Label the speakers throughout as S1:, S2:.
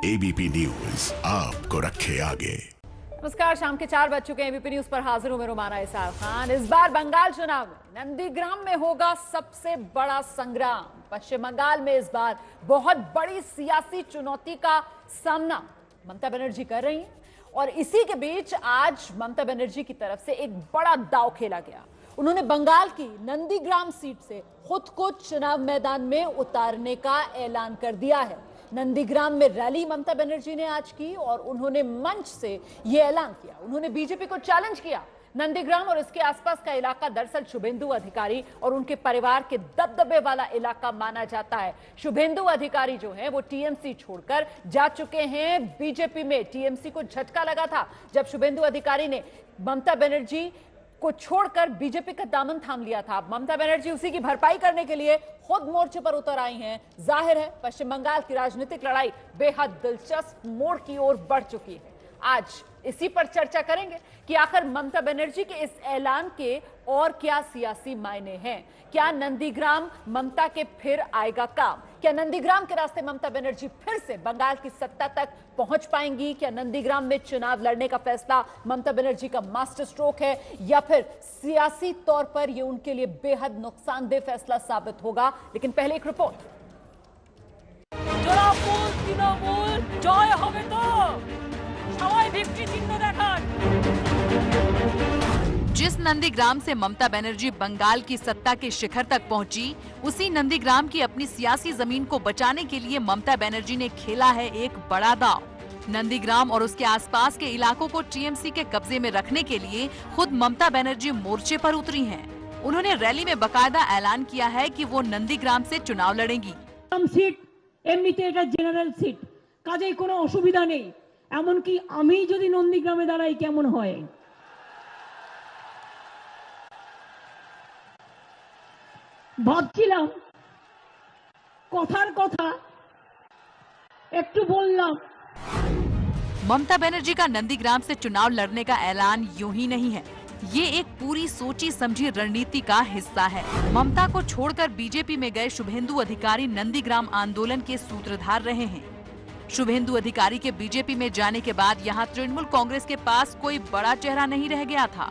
S1: ABP news आपको रखे आगे।
S2: नमस्कार, शाम के 4 बज चुके हैं। एबीपी न्यूज पर हाजिर हूं मैं रुमाना इसार खान। इस बार बंगाल चुनाव में नंदीग्राम में होगा सबसे बड़ा संग्राम। पश्चिम बंगाल में इस बार बहुत बड़ी सियासी चुनौती का सामना ममता बनर्जी कर रही हैं और इसी के बीच आज ममता बनर्जी की तरफ से एक बड़ा दांव खेला गया। उन्होंने बंगाल की नंदीग्राम सीट से खुद को चुनाव मैदान में उतारने का ऐलान कर दिया है। नंदीग्राम में रैली ममता बनर्जी ने आज की और उन्होंने मंच से यह ऐलान किया। उन्होंने बीजेपी को चैलेंज किया। नंदीग्राम और इसके आसपास का इलाका दरअसल शुभेंदु अधिकारी और उनके परिवार के दबदबे वाला इलाका माना जाता है। शुभेंदु अधिकारी जो है वो टीएमसी छोड़कर जा चुके हैं बीजेपी में। टीएमसी को झटका लगा था जब शुभेंदु अधिकारी ने ममता बनर्जी को छोड़कर बीजेपी का दामन थाम लिया था। ममता बनर्जी उसी की भरपाई करने के लिए खुद मोर्चे पर उतर आई हैं। जाहिर है पश्चिम बंगाल की राजनीतिक लड़ाई बेहद दिलचस्प मोड़ की ओर बढ़ चुकी है। आज इसी पर चर्चा करेंगे कि आखिर ममता बनर्जी के इस ऐलान के और क्या सियासी मायने हैं। क्या नंदीग्राम ममता के फिर आएगा काम? क्या नंदीग्राम के रास्ते ममता बनर्जी फिर से बंगाल की सत्ता तक पहुंच पाएंगी? क्या नंदीग्राम में चुनाव लड़ने का फैसला ममता बनर्जी का मास्टर स्ट्रोक है या फिर सियासी तौर पर यह उनके लिए बेहद नुकसानदेह फैसला साबित होगा? लेकिन पहले एक रिपोर्ट। जय হবে তো সবাই ভিক্টরি চিহ্ন দেখান।
S3: जिस नंदीग्राम से ममता बनर्जी बंगाल की सत्ता के शिखर तक पहुंची, उसी नंदीग्राम की अपनी सियासी जमीन को बचाने के लिए ममता बनर्जी ने खेला है एक बड़ा दांव। नंदीग्राम और उसके आसपास के इलाकों को टीएमसी के कब्जे में रखने के लिए खुद ममता बनर्जी मोर्चे पर उतरी हैं। उन्होंने रैली में बकायदा ऐलान किया है कि वो नंदीग्राम से चुनाव लड़ेंगी।
S4: सीट এমনিতে এটা জেনারেল সিট, কাজেই কোনো অসুবিধা নেই। এমনকি আমি যদি নন্দীগ্রামে দাঁড়াই কেমন হয়? ভাবছিলাম কথার কথা একটু বললাম।
S3: ममता बनर्जी का नंदीग्राम से चुनाव लड़ने का ऐलान यूं ही नहीं है, ये एक पूरी सोची समझी रणनीति का हिस्सा है। ममता को छोड़कर बीजेपी में गए शुभेंदु अधिकारी नंदीग्राम आंदोलन के सूत्रधार रहे हैं। शुभेंदु अधिकारी के बीजेपी में जाने के बाद यहाँ तृणमूल कांग्रेस के पास कोई बड़ा चेहरा नहीं रह गया था।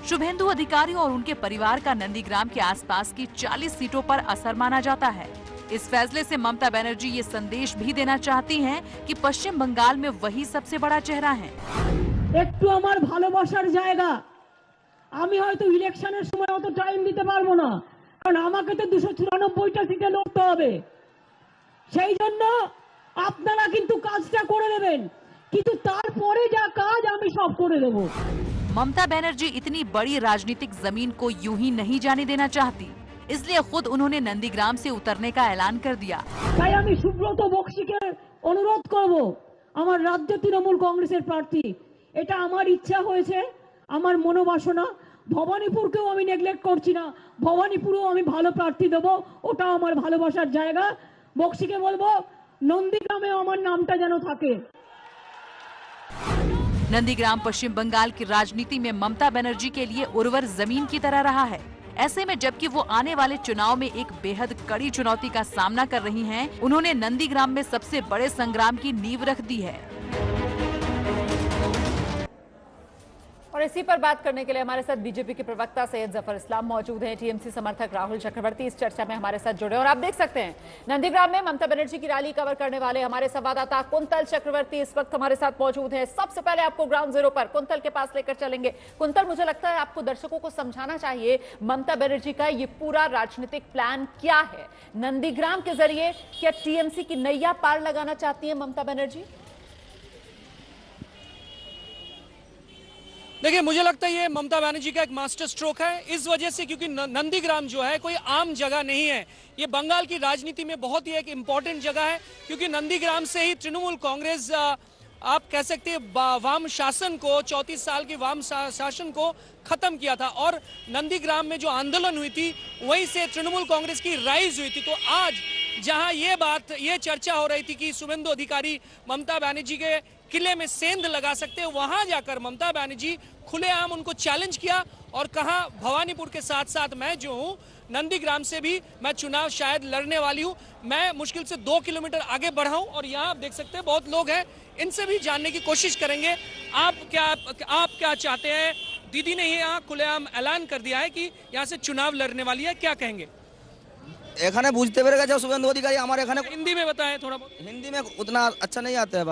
S3: शुभेंदु अधिकारी और उनके परिवार का नंदीग्राम के आसपास की 40 सीटों पर असर माना जाता है। इस फैसले से ममता बनर्जी ये संदेश भी देना चाहती हैं कि पश्चिम बंगाल में वही सबसे बड़ा चेहरा है।
S4: একটু আমার ভালোবাসার জায়গা, আমি হয়তো ইলেকশনের সময় অত টাইম দিতে পারবো না, কারণ আমাকে তো 294টা সিটে লড়তে হবে। সেই জন্য আপনারা কিন্তু কাজটা করে দেবেন, কিন্তু তারপরে যা কাজ আমি সব করে দেব।
S3: ममता बनर्जी इतनी बड़ी राजनीतिक जमीन को यूं ही नहीं जाने देना चाहती, इसलिए खुद उन्होंने नंदीग्राम से उतरने का ऐलान कर दिया।
S4: তাই আমি সুব্রত বক্সিকে অনুরোধ করব, আমার রাজ্য তৃণমূল কংগ্রেসের প্রার্থী, এটা আমার ইচ্ছা হয়েছে, আমার মনোবাসনা। ভবানীপুরকেও আমি নেগলেক্ট করছি না, ভবানীপুরেও আমি ভালো প্রার্থী দেব, ওটা আমার ভালোবাসার জায়গা। বক্সিকে বলবো নন্দীগ্রামে আমার নামটা যেন থাকে।
S3: नंदीग्राम पश्चिम बंगाल की राजनीति में ममता बनर्जी के लिए उर्वर जमीन की तरह रहा है। ऐसे में जबकि वो आने वाले चुनाव में एक बेहद कड़ी चुनौती का सामना कर रही हैं, उन्होंने नंदीग्राम में सबसे बड़े संग्राम की नींव रख दी है।
S2: और इसी पर बात करने के लिए हमारे साथ बीजेपी के प्रवक्ता सैयद जफर इस्लाम मौजूद हैं। टीएमसी समर्थक राहुल चक्रवर्ती इस चर्चा में हमारे साथ जुड़े और आप देख सकते हैं नंदीग्राम में ममता बनर्जी की रैली कवर करने वाले हमारे संवाददाता कुंतल चक्रवर्ती इस वक्त हमारे साथ मौजूद हैं। सबसे पहले आपको ग्राउंड जीरो पर कुंतल के पास लेकर चलेंगे। कुंतल, मुझे लगता है आपको दर्शकों को समझाना चाहिए ममता बनर्जी का ये पूरा राजनीतिक प्लान क्या है। नंदीग्राम के जरिए क्या टीएमसी की नैया पार लगाना चाहती है ममता बनर्जी?
S5: देखिए, मुझे लगता है ये ममता बनर्जी का एक मास्टर स्ट्रोक है, इस वजह से क्योंकि नंदीग्राम जो है कोई आम जगह नहीं है। ये बंगाल की राजनीति में बहुत ही एक इम्पोर्टेंट जगह है, क्योंकि नंदीग्राम से ही तृणमूल कांग्रेस आप कह सकते हैं वाम शासन को, 34 साल की वाम शासन को खत्म किया था और नंदीग्राम में जो आंदोलन हुई थी वहीं से तृणमूल कांग्रेस की राइज हुई थी। तो आज जहां ये चर्चा हो रही थी कि शुभेंदु अधिकारी ममता बनर्जी के किले में सेंध लगा सकते हैं, वहां जाकर ममता बनर्जी खुलेआम उनको चैलेंज किया और कहा भवानीपुर के साथ साथ मैं जो हूँ नंदीग्राम से भी मैं चुनाव शायद लड़ने वाली हूँ। मैं मुश्किल से 2 किलोमीटर आगे बढ़ा हूँ और यहाँ आप देख सकते हैं बहुत लोग हैं, इनसे भी जानने की कोशिश करेंगे आप क्या चाहते हैं। दीदी ने यहाँ खुलेआम ऐलान कर दिया है कि यहाँ से चुनाव लड़ने वाली है, क्या कहेंगे?
S6: এখানে বুঝতে পেরে গেছে শুভেন্দু অধিকারী আমার এখানে
S5: हिंदी में बताएं थोड़ा बहुत।
S6: हिंदी में उतना अच्छा नहीं आता है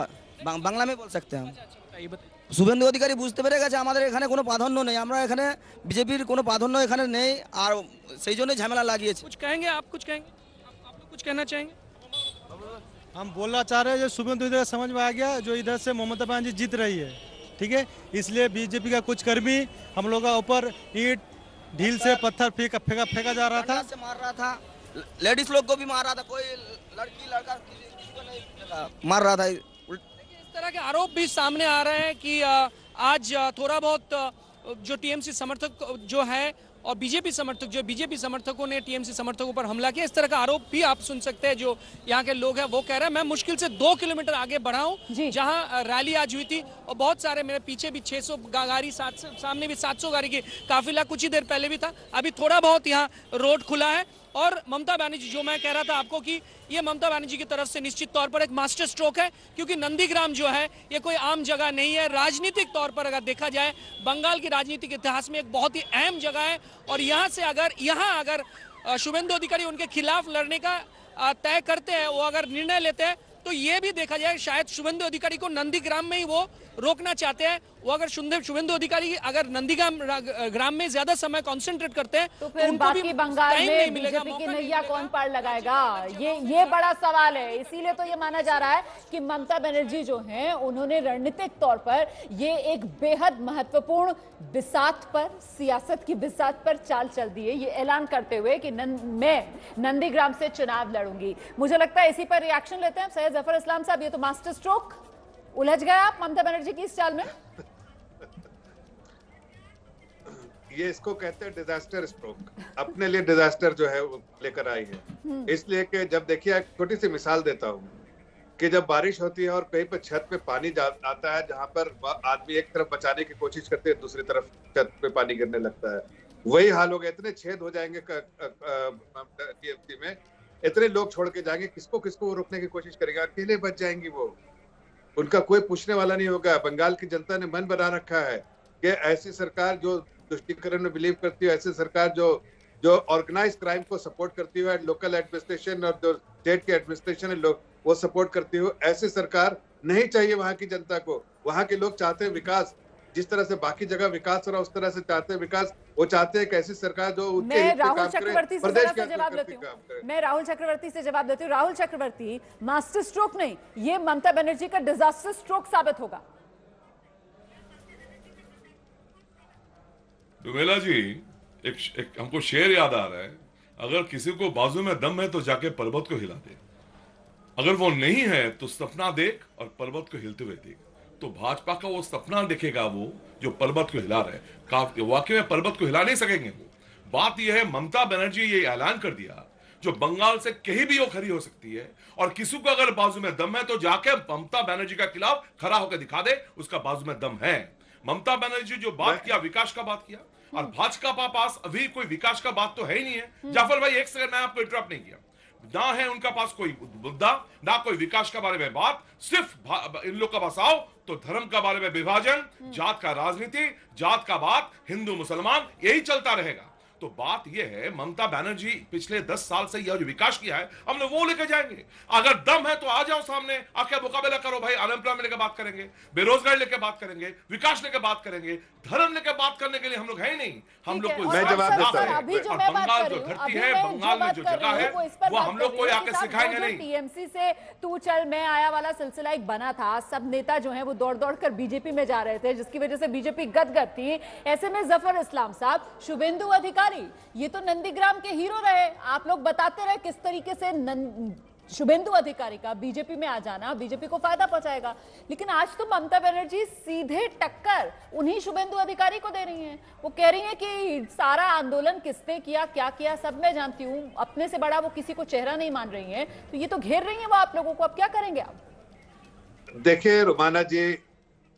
S6: बांग्ला में बोल सकते हैं हम।
S5: बताइए बताइए।
S6: শুভেন্দু অধিকারী বুঝতে পেরে গেছে আমাদের এখানে কোনো প্রাধান্য নেই, আমরা এখানে বিজেপির কোনো প্রাধান্য এখানে নেই আর সেই জন্যই ঝামেলা লাগিয়েছে।
S5: कुछ कहेंगे आप, कुछ कहेंगे आप लोग कुछ कहना चाहेंगे?
S7: हम बोलना चाह रहे हैं जो शुभेंदु अधिकारी समझ में आ गया जो इधर से ममता बनर्जी जीत रही है, ठीक है, इसलिए बीजेपी का कुछ कर्मी हम लोग का ऊपर ईंट ढील से पत्थर फेंका जा रहा था,
S6: से मार रहा था, लेडीज लोग को भी मार रहा था, कोई लड़की लड़का किसी को नहीं मार रहा था।
S5: इस तरह के आरोप भी सामने आ रहे हैं कि आज थोड़ा बहुत जो टीएमसी समर्थक जो है और बीजेपी समर्थकों ने टीएमसी समर्थकों पर हमला किया, इस तरह का आरोप भी आप सुन सकते हैं। जो यहाँ के लोग हैं वो कह रहे हैं मैं मुश्किल से 2 किलोमीटर आगे बढ़ा हूँ जहाँ रैली आज हुई थी और बहुत सारे मेरे पीछे भी 600 गाड़ी, सामने भी 700 गाड़ी की काफिला कुछ ही देर पहले भी था। अभी थोड़ा बहुत यहाँ रोड खुला है और ममता बनर्जी, जो मैं कह रहा था आपको कि ये ममता बनर्जी की तरफ से निश्चित तौर पर एक मास्टर स्ट्रोक है, क्योंकि नंदीग्राम जो है ये कोई आम जगह नहीं है। राजनीतिक तौर पर अगर देखा जाए बंगाल की राजनीतिक इतिहास में एक बहुत ही अहम जगह है और यहाँ से अगर शुभेंदु अधिकारी उनके खिलाफ लड़ने का तय करते हैं, वो अगर निर्णय लेते हैं तो ये भी देखा जाए शायद शुभेंदु अधिकारी को नंदीग्राम में ही वो रोकना चाहते हैं। वो अगर शुभेंदु अधिकारी अगर नंदीग्राम में ज्यादा समय कंसंट्रेट करते हैं
S2: तो फिर
S5: उनको भी
S2: बाकी बंगाल
S5: टाइम
S2: में
S5: नहीं मिलेगा,
S2: बीजेपी की
S5: मौका नहीं
S2: नैया
S5: मिलेगा।
S2: कौन पार लगाएगा, ये बड़ा सवाल है। इसीलिए तो ये माना जा रहा है कि ममता बनर्जी जो हैं उन्होंने रणनीतिक तौर पर ये एक बेहद महत्वपूर्ण बिसात पर, सियासत की बिसात पर चाल चल दी है, ये ऐलान करते हुए कि मैं नंदीग्राम से चुनाव लड़ूंगी। मुझे लगता है इसी पर रिएक्शन लेते हैं सैयद जफर इस्लाम साहब। ये तो मास्टर स्ट्रोक, उलझ गए आप ममता बनर्जी की इस चाल में?
S8: ये इसको कहते हैं डिजास्टर स्ट्रोक। अपने लिए डिजास्टर जो है वो लेकर आई है, इसलिए कि जब देखिए एक छोटी सी मिसाल देता हूँ कि जब बारिश होती है और कहीं पर छत पे पानी आता है, जहाँ पर आदमी एक तरफ बचाने की कोशिश करते हैं, दूसरी तरफ छत पे पानी गिरने लगता है, वही हाल हो गया। इतने छेद हो जाएंगे टीएमसी में, इतने लोग छोड़ के जाएंगे, किसको वो रोकने की कोशिश करेगा? अकेले बच जाएंगी वो, उनका कोई पूछने वाला नहीं होगा। बंगाल की जनता ने मन बना रखा है कि ऐसी सरकार जो तुष्टीकरण में बिलीव करती है, ऐसी सरकार जो ऑर्गेनाइज क्राइम को सपोर्ट करती है, लोकल एडमिनिस्ट्रेशन और जो स्टेट के एडमिनिस्ट्रेशन है लोग वो सपोर्ट करती हो, ऐसी सरकार नहीं चाहिए वहां की जनता को। वहां के लोग चाहते हैं विकास, जिस तरह से बाकी जगह विकास हो रहा है उस तरह से चाहते हैं विकास। वो चाहते हैं कि ऐसी सरकार जो उनके हित में काम करे, प्रदेश के
S2: जवाब देती हूँ। मैं राहुल चक्रवर्ती से जवाब देती हूँ। राहुल चक्रवर्ती, मास्टर स्ट्रोक नहीं, ये ममता बनर्जी का डिजास्टर स्ट्रोक साबित होगा।
S9: डुमेला जी, एक हमको शेर याद आ रहा है, अगर किसी को बाजू में दम है तो जाके पर्वत को हिला दे, अगर वो नहीं है तो सपना देख और पर्वत को हिलते हुए देख। तो भाजपा का वो सपना देखेगा वो जो पर्वत को हिला रहे हैं, वाकई में पर्वत को हिला नहीं सकेंगे वो। बात यह है ममता बनर्जी ये ऐलान कर दिया जो बंगाल से कहीं भी वो खड़ी हो सकती है और किसी को अगर बाजू में दम है तो जाके ममता बनर्जी के खिलाफ खड़ा होकर दिखा दे, उसका बाजू में दम है। ममता बनर्जी जो बात किया, विकास का बात किया, और भाजपा के पास अभी कोई विकास का बात तो है ही नहीं है। जाफर भाई एक सेकंड, मैं आपको इंटरप्ट नहीं किया, ना है उनका पास कोई मुद्दा, ना कोई विकास के बारे में बात, सिर्फ इन लोग का पास आओ तो धर्म का बारे में विभाजन, जात का राजनीति, जात का बात, हिंदू मुसलमान, यही चलता रहेगा। तो बात यह है ममता बनर्जी पिछले 10 साल से यह जो विकास किया है हमने वो लेके जाएंगे। अगर दम है तो आ जाओ सामने, आके मुकाबला करो भाई। अनएम्प्लॉयमेंट लेके बात करेंगे, बेरोजगारी लेके बात करेंगे, विकास लेके बात करेंगे, धर्म लेके बात करने के लिए हम लोग है ही नहीं। हम लोग को
S8: मैं जवाब देता हूं।
S9: और बंगाल जो धरती है, बंगाल में जो जगह है वो हम लोग को आके सिखाएंगे नहीं।
S2: टीएमसी से तू चल मैं आया वाला सिलसिला एक बना था, सब नेता जो है वो दौड़ दौड़ कर बीजेपी में जा रहे थे, जिसकी वजह से बीजेपी गदगद थी। ऐसे में जफर इस्लाम साहब, शुभेंदु अधिकारी ये तो नंदीग्राम के हीरो रहे, आप लोग बताते रहे किस तरीके से शुभेंदु अधिकारी का बीजेपी में आ जाना बीजेपी को फायदा पहुंचाएगा। लेकिन आज तो ममता बनर्जी सीधे टक्कर उन्हीं शुभेंदु अधिकारी को दे रही हैं। वो कह रही हैं कि सारा आंदोलन किसने किया, क्या किया, सब मैं जानती हूं, अपने से बड़ा वो किसी को चेहरा नहीं मान रही हैं। तो ये तो घेर रही हैं वो आप लोगों को, अब क्या करेंगे आप?
S8: देखिए रुमाना जी,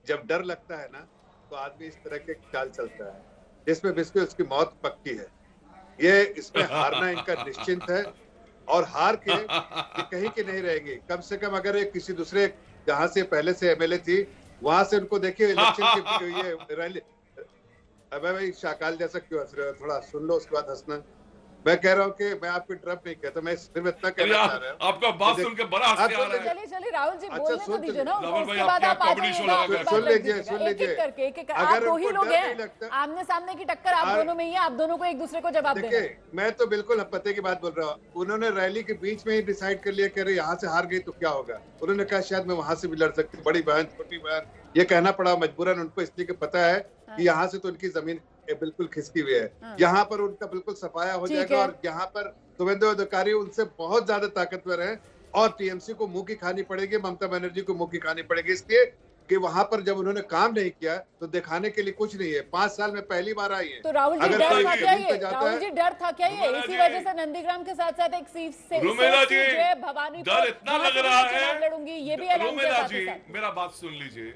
S8: जब डर लगता है ना तो आदमी इस तरह के चाल चलता है। जिसमें बिस्कुट उसकी मौत पक्की है। ये इसमें हारना इनका निश्चिंत है और हार के ये कहीं की नहीं रहेंगी। कम से कम अगर ये किसी दूसरे जहां से पहले से एमएलए थी वहां से उनको देखिए इलेक्शन की ये रैली। अबे भाई शाकाल जैसा क्यों हंस रहे हो, थोड़ा सुन लो उसके बाद हंसना। मैं कह रहा हूँ कि मैं आपको इंटरप्ट नहीं कहता, मैं सिर्फ इतना कहना चाह रहा हूँ।
S9: आपका बात सुन के बड़ा हंसी आ रहा है।
S2: चलिए चलिए राहुल जी बोलने तो दीजिए ना,
S9: राहुल भाई,
S2: उसके बाद
S9: आप
S2: आप
S9: क्या
S2: आ
S9: कॉमेडी शो
S2: जाइएगा,
S9: लगा
S2: आप
S9: रहे
S2: बात
S9: हैं?
S2: रख दीजिएगा। एक-एक करके एक-एक, आप दो ही लोग हैं, आमने सामने की टक्कर आप दोनों में ही है, आप दोनों को एक दूसरे को जवाब देना है।
S8: देखिए मैं तो बिल्कुल पते की बात बोल रहा हूँ। उन्होंने रैली के बीच में ही डिसाइड कर लिया कि अरे यहाँ से हार गई तो क्या होगा। उन्होंने कहा शायद मैं वहां से भी लड़ सकती, बड़ी बहन छोटी बहन, ये कहना पड़ा मजबूरन उनको, इसलिए कि पता है कि यहाँ से तो उनकी जमीन बिल्कुल खिसकी हुई है। यहाँ पर उनका बिल्कुल सफाया हो जाएगा और यहाँ पर शुभेंदु अधिकारी उनसे बहुत ज्यादा ताकतवर है और टीएमसी को मुंह की खानी पड़ेगी, ममता बनर्जी को मुंह की खानी पड़ेगी, इसलिए कि वहां पर जब उन्होंने काम नहीं किया तो दिखाने के लिए कुछ नहीं है। 5 साल में पहली बार आई है।
S2: तो राहुल जी डर था क्या ये? राहुल जी डर था क्या ये? इसी वजह से नंदीग्राम के साथ साथ एक सीट से भवानी
S9: डर इतना लग रहा है,
S2: लड़ूंगी, ये भी ऐलान किया
S9: रुमेला जी मेरा बात सुन लीजिए,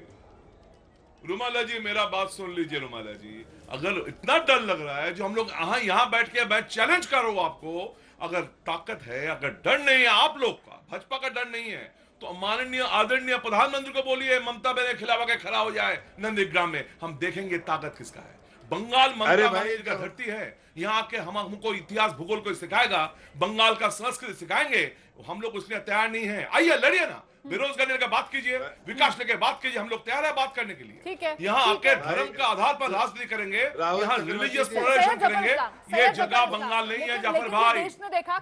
S9: रुमाला जी मेरा बात सुन लीजिए। रुमाला जी अगर इतना डर लग रहा है, जो हम लोग यहाँ बैठ के मैं चैलेंज करो आपको, अगर ताकत है, अगर डर नहीं है आप लोग का, भाजपा का डर नहीं है, तो माननीय आदरणीय प्रधानमंत्री को बोलिए ममता बनर्जी के खिलाफ आके खड़ा हो जाए नंदीग्राम में, हम देखेंगे ताकत किसका है। बंगाल ममता बनर्जी का धरती है, यहाँ आके हमको इतिहास भूगोल को सिखाएगा, बंगाल का संस्कृति सिखाएंगे, हम लोग उसके लिए तैयार नहीं है। आइए लड़िए ना, बेरोजगारी का बात कीजिए, विकास लेके बात कीजिए, हम लोग तैयार है बात करने के लिए।
S2: ठीक है,
S9: यहाँ आके धर्म के आधार पर राजनीति करेंगे, यहाँ रिलीजियस पोलराइजेशन करेंगे, ये जगह बंगाल नहीं है। जाफर भाई,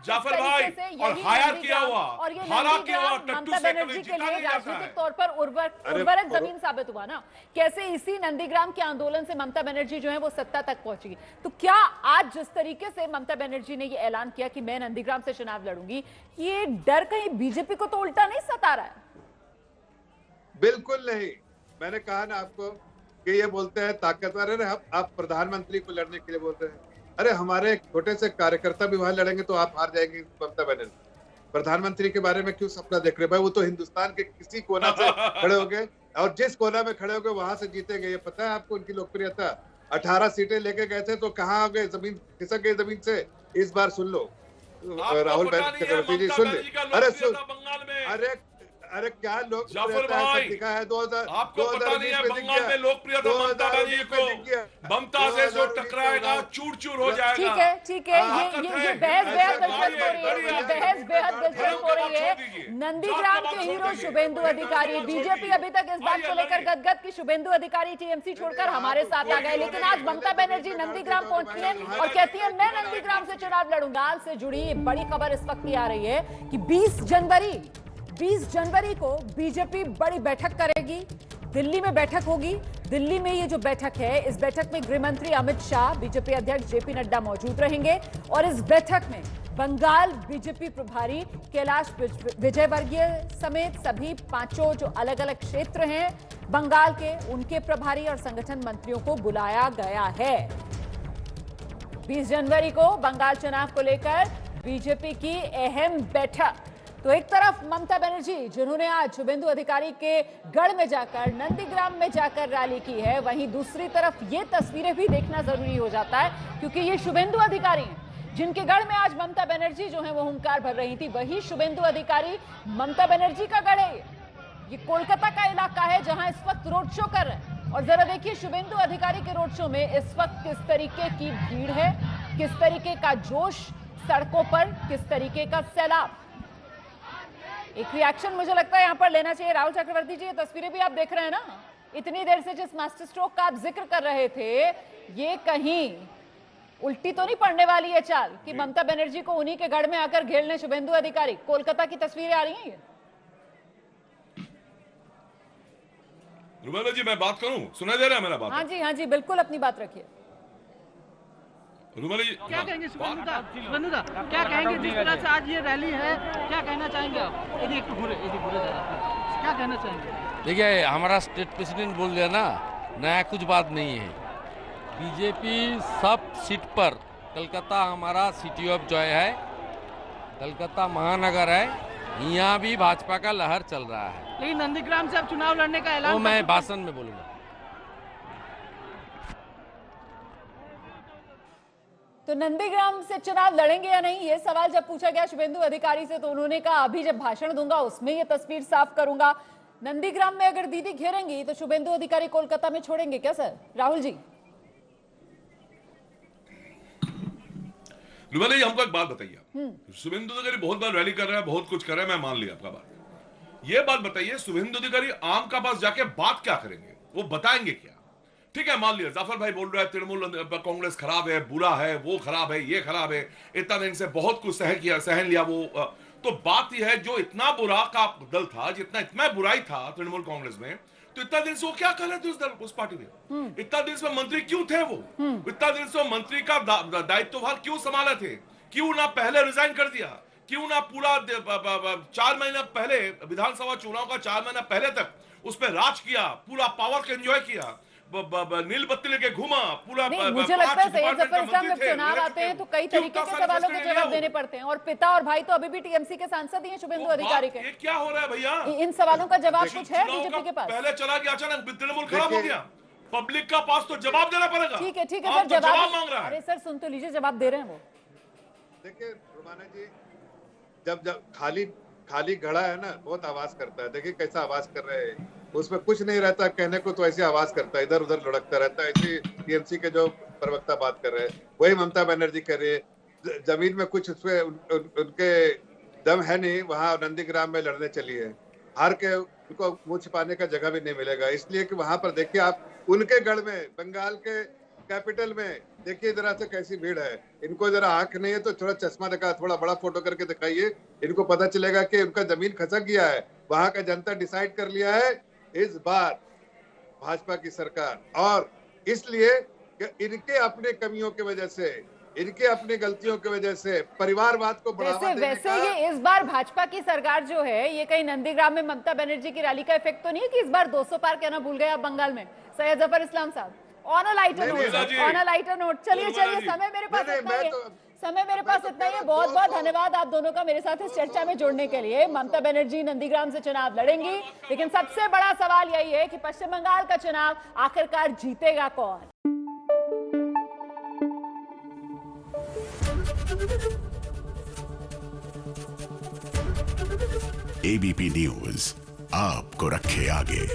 S9: जाफर भाई, और हायर किया हुआ, हारा किया हुआ
S2: ममता बनर्जी के लिए राजनीतिक तौर पर उर्वरक जमीन साबित हुआ ना। कैसे इसी नंदीग्राम के आंदोलन से ममता बनर्जी जो है वो सत्ता तक पहुंची। तो क्या आज जिस तरीके से ममता बनर्जी ने ये ऐलान किया कि मैं नंदीग्राम से चुनाव लड़ूंगी, ये डर कहीं बीजेपी को तो उल्टा नहीं सता रहा है?
S8: बिल्कुल नहीं। मैंने कहा ना आपको कि ये बोलते हैं ताकतवर है, आप प्रधानमंत्री को लड़ने के लिए बोलते हैं। अरे हमारे छोटे से कार्यकर्ता भी वहां लड़ेंगे तो आप हार जाएंगे ममता बनर्जी। प्रधानमंत्री के बारे में क्यों सपना देख रहे भाई? वो तो हिंदुस्तान के किसी कोना से खड़े हो गए और जिस कोना में खड़े हो गए वहां से जीतेंगे। ये पता है आपको उनकी लोकप्रियता? 18 सीटें लेके गए थे तो कहाँ आ गए? जमीन खिसक गई जमीन से। इस बार सुन लो राहुल चक्रवर्ती जी, सुन ले। अरे सुन, अरे क्या लोग दिखा है 2000
S9: आपको पता नहीं है बंगाल में लोकप्रियता ममता बनर्जी को ममता से जो टकराएगा चूर चूर हो जाएगा।
S2: ठीक है ठीक है, ये बहस बेहद दिलचस्प हो रही है, ये बहस बेहद दिलचस्प हो रही है। नंदीग्राम के हीरो शुभेंदु अधिकारी, बीजेपी अभी तक इस बात को लेकर गदगद की शुभेंदु अधिकारी टीएमसी छोड़कर हमारे साथ आ गए, लेकिन आज ममता बनर्जी नंदीग्राम पहुंची है और कहती है मैं नंदीग्राम से चुनाव लड़ूंगा। हाल से जुड़ी बड़ी खबर इस वक्त आ रही है कि 20 जनवरी को बीजेपी बड़ी बैठक करेगी, दिल्ली में बैठक होगी। दिल्ली में ये जो बैठक है, इस बैठक में गृह मंत्री अमित शाह, बीजेपी अध्यक्ष जेपी नड्डा मौजूद रहेंगे और इस बैठक में बंगाल बीजेपी प्रभारी कैलाश विजयवर्गीय समेत सभी 5 जो अलग अलग क्षेत्र हैं बंगाल के, उनके प्रभारी और संगठन मंत्रियों को बुलाया गया है। 20 जनवरी को बंगाल चुनाव को लेकर बीजेपी की अहम बैठक। तो एक तरफ ममता बनर्जी जिन्होंने आज शुभेंदु अधिकारी के गढ़ में जाकर, नंदीग्राम में जाकर रैली की है, वहीं दूसरी तरफ ये तस्वीरें भी देखना जरूरी हो जाता है क्योंकि ये शुभेंदु अधिकारी हैं जिनके गढ़ में आज ममता बनर्जी जो है वो हुंकार भर रही थी। वही शुभेंदु अधिकारी ममता बनर्जी का गढ़ है, ये कोलकाता का इलाका है जहां इस वक्त रोड शो कर रहे हैं। और जरा देखिए शुभेंदु अधिकारी के रोड शो में इस वक्त किस तरीके की भीड़ है, किस तरीके का जोश सड़कों पर, किस तरीके का सैलाब। एक रिएक्शन मुझे लगता है यहाँ पर लेना चाहिए राहुल चक्रवर्ती जी। ये तस्वीरें भी आप देख रहे हैं ना, इतनी देर से जिस मास्टर स्ट्रोक का आप जिक्र कर रहे थे, ये कहीं उल्टी तो नहीं पड़ने वाली है चाल कि ममता बनर्जी को उन्हीं के गढ़ में आकर घेरने शुभेंदु अधिकारी? कोलकाता की तस्वीरें आ रही हैं ये।
S9: रुमेला जी मैं बात करूं, सुना दे रहा है मेरा बात?
S2: हाँ जी बिल्कुल अपनी बात रखिए।
S9: रुमेला जी
S10: क्या कहेंगे? शुभेंदु दा क्या कहेंगे जिस तरह से आज ये रैली है, क्या कहना चाहेंगे आप? क्या कहना चाहेंगे?
S11: देखिए हमारा स्टेट प्रेसिडेंट बोल दिया ना, नया कुछ बात नहीं है। बीजेपी सब सीट पर, कलकत्ता हमारा सिटी ऑफ जॉय है, कलकत्ता महानगर है, यहाँ भी भाजपा का लहर चल रहा है।
S10: लेकिन नंदीग्राम से अब चुनाव लड़ने का ऐलान,
S11: वो मैं भाषण में बोलूंगा।
S2: तो नंदीग्राम से चुनाव लड़ेंगे या नहीं, ये सवाल जब पूछा गया शुभेंदु अधिकारी से तो उन्होंने कहा अभी जब भाषण दूंगा उसमें ये तस्वीर साफ करूंगा। नंदीग्राम में अगर दीदी घेरेंगी तो शुभेंदु अधिकारी कोलकाता में छोड़ेंगे क्या सर? राहुल जी।
S9: रुबा जी, हमको एक बात बताइए, शुभेंदु अधिकारी बहुत बार रैली कर रहा है, बहुत कुछ कर रहा है, मैं मान लिया आपका बात। ये बात बताइए, शुभेंदु अधिकारी आम का पास जाके बात क्या करेंगे, वो बताएंगे क्या? ठीक है, मान लिया जाफर भाई बोल रहा है तृणमूल कांग्रेस खराब है, बुरा है, वो खराब है, ये खराब है, इतना दिन से बहुत कुछ सहन लिया वो। तो बात यह है, जो इतना बुरा का दल था, जितना इतना बुराई था तृणमूल कांग्रेस में, तो इतना दिन से वो क्या कर रहे थे उस पार्टी में? इतना दिन से मंत्री क्यों थे वो? इतना दिन से मंत्री का दायित्वभार क्यों संभाले थे? क्यों ना पहले रिजाइन कर दिया? क्यों ना पूरा 4 महीना पहले विधानसभा चुनाव का 4 महीना पहले तक उस पर राज किया, पूरा पावर को एंजॉय किया, नील बत्ती लेके घूमा पूरा।
S2: मुझे लगता है सैयद जफर इस्लाम जब चुनाव आते हैं तो कई तरीके के सवालों के जवाब देने पड़ते हैं, और पिता और भाई तो अभी भी टीएमसी के सांसद ही हैं शुभेंदु अधिकारी के।
S9: ये क्या हो रहा है भैया?
S2: इन सवालों का जवाब कुछ है बीजेपी के पास?
S9: पहले चला गया, अचानक तृणमूल खराब हो गया, पब्लिक का पास तो जवाब देना पड़ेगा।
S2: ठीक है सर,
S9: जवाब मांग रहा है।
S2: अरे सर सुन तो लीजिए, जवाब दे रहे हैं वो।
S8: देखिए रुमाना जी, जब खाली घड़ा है ना, बहुत आवाज करता है। देखिए कैसा आवाज कर रहे हैं, उसमें कुछ नहीं रहता कहने को, तो ऐसी आवाज करता है, इधर उधर लुढ़कता रहता है। ऐसी टीएमसी के जो प्रवक्ता बात कर रहे हैं वही ममता बनर्जी कर रही है। जमीन में कुछ उसमें उनके दम है नहीं, वहां नंदीग्राम में लड़ने चली है, हार के उनको मुंह छिपाने का जगह भी नहीं मिलेगा। इसलिए कि वहां पर देखिए आप, उनके गढ़ में, बंगाल के कैपिटल में देखिए जरा से कैसी भीड़ है। इनको जरा आंख नहीं है तो थोड़ा चश्मा दिखा, थोड़ा बड़ा फोटो करके दिखाइए, इनको पता चलेगा कि उनका जमीन खसक गया है। वहां का जनता डिसाइड कर लिया है इस बार भाजपा की सरकार, और इसलिए कि इनके अपने कमियों की वजह से, इनके अपनी गलतियों की वजह से परिवारवाद को बढ़ावा देने
S2: वैसे
S8: का।
S2: ये इस बार भाजपा की सरकार जो है, ये कहीं नंदीग्राम में ममता बनर्जी की रैली का इफेक्ट तो नहीं है कि इस बार 200 पार कहना भूल गए आप बंगाल में? सैयद जफर इस्लाम साहब, ऑन अ लाइटर नोट, चलिए समय मेरे पास इतना ही है, समय मेरे पास इतना ही है। बहुत बहुत धन्यवाद आप दोनों का मेरे साथ इस चर्चा में जुड़ने के लिए। ममता बनर्जी नंदीग्राम से चुनाव लड़ेंगी, लेकिन सबसे बड़ा सवाल यही है कि पश्चिम बंगाल का चुनाव आखिरकार जीतेगा कौन?
S1: एबीपी न्यूज आपको रखे आगे।